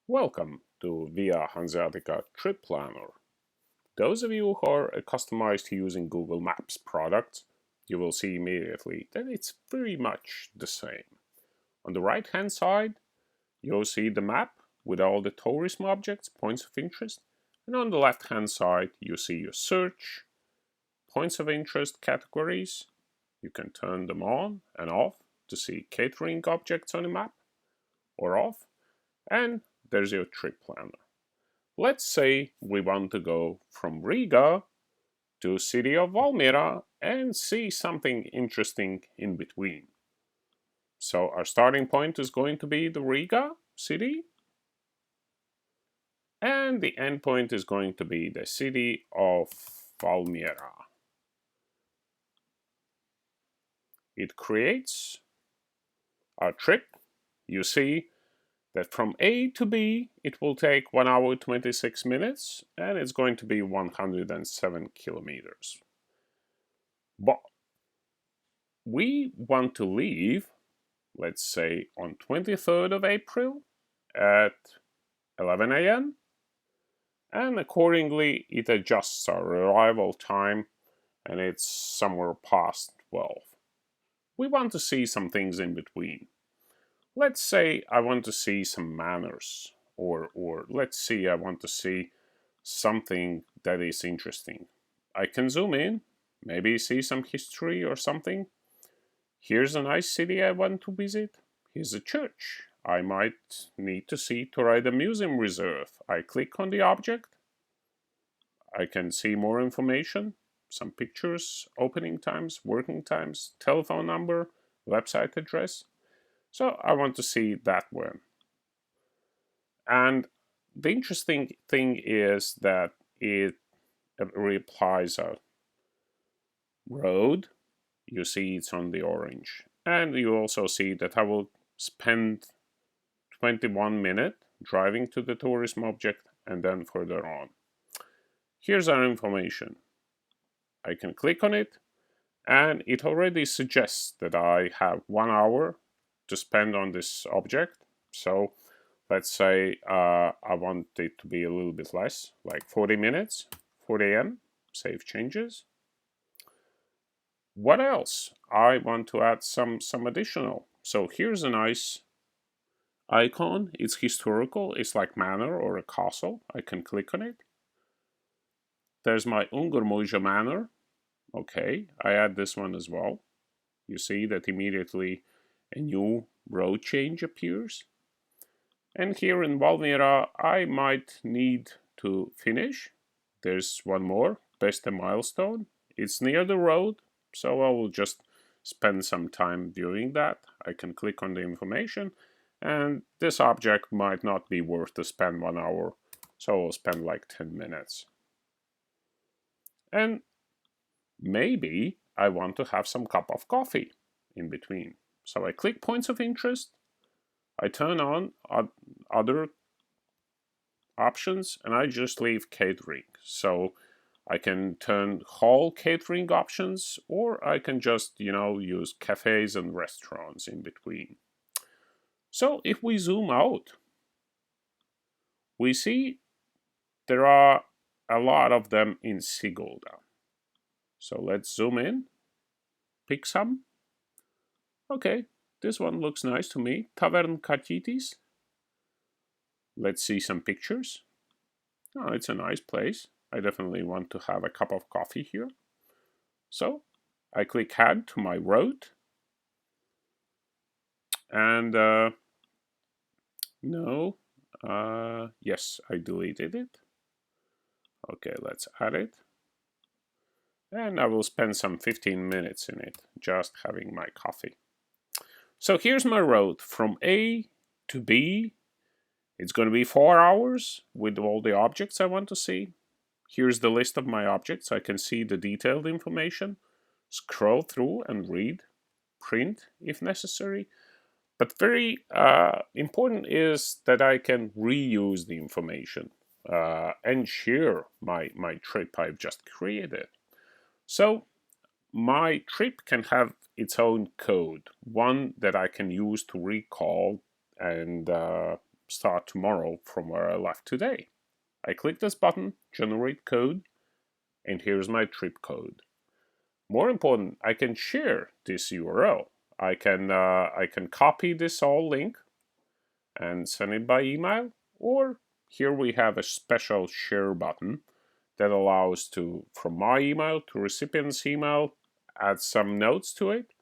Welcome to Via Hanseatica Trip Planner. Those of you who are customized to using Google Maps products, you will see immediately that it's very much the same. On the right hand side, you'll see the map with all the tourism objects, points of interest, and on the left hand side, you see your search, points of interest categories. You can turn them on and off to see catering objects on the map or off, and there's your trip planner. Let's say we want to go from Riga to city of Valmiera and see something interesting in between. So our starting point is going to be the Riga city, and the end point is going to be the city of Valmiera. It creates our trip. You see that from A to B it will take 1 hour 26 minutes and it's going to be 107 kilometers. But we want to leave, let's say, on 23rd of April at 11 a.m. and accordingly it adjusts our arrival time and it's somewhere past 12. We want to see some things in between. Let's say I want to see some manners, or let's say I want to see something that is interesting. I can zoom in, maybe see some history or something. Here's a nice city I want to visit. Here's a church I might need to see to ride a museum reserve. I click on the object. I can see more information, some pictures, opening times, working times, telephone number, website address. So I want to see that one. And the interesting thing is that it replies a road. You see it's on the orange. And you also see that I will spend 21 minutes driving to the tourism object and then further on. Here's our information. I can click on it and it already suggests that I have 1 hour to spend on this object. So let's say I want it to be a little bit less, like 40 minutes, 40 a.m., save changes. What else? I want to add some additional. So here's a nice icon. It's historical. It's like manor or a castle. I can click on it. There's my Ungurmoja manor. Okay, I add this one as well. You see that immediately a new road change appears. And here in Valmiera, I might need to finish. There's one more, best a milestone. It's near the road, so I will just spend some time viewing that. I can click on the information, and this object might not be worth to spend 1 hour, so I'll spend like 10 minutes. And maybe I want to have some cup of coffee in between. So I click points of interest, I turn on other options, and I just leave catering. So I can turn whole catering options, or I can just, use cafes and restaurants in between. So if we zoom out, we see there are a lot of them in Sigulda. So let's zoom in, pick some. Okay, this one looks nice to me. Tavern Katitis. Let's see some pictures. Oh, it's a nice place. I definitely want to have a cup of coffee here. So I click add to my route. And no, yes, I deleted it. Okay, let's add it. And I will spend some 15 minutes in it, just having my coffee. So here's my route from A to B. It's going to be 4 hours with all the objects I want to see. Here's the list of my objects. I can see the detailed information, scroll through and read, print if necessary. But very important is that I can reuse the information and share my trip I've just created. So my trip can have its own code, one that I can use to recall and start tomorrow from where I left today. I click this button, generate code, and here's my trip code. More important, I can share this URL. I can copy this all link and send it by email, or here we have a special share button that allows to, from my email to recipient's email, add some notes to it,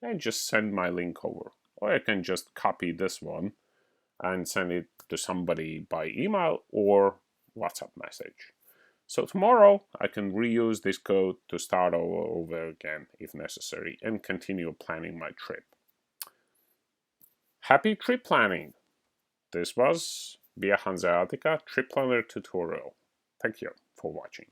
and just send my link over. Or I can just copy this one and send it to somebody by email or WhatsApp message. So tomorrow I can reuse this code to start over again if necessary and continue planning my trip. Happy trip planning! This was Via Hanseatica Trip Planner tutorial. Thank you for watching.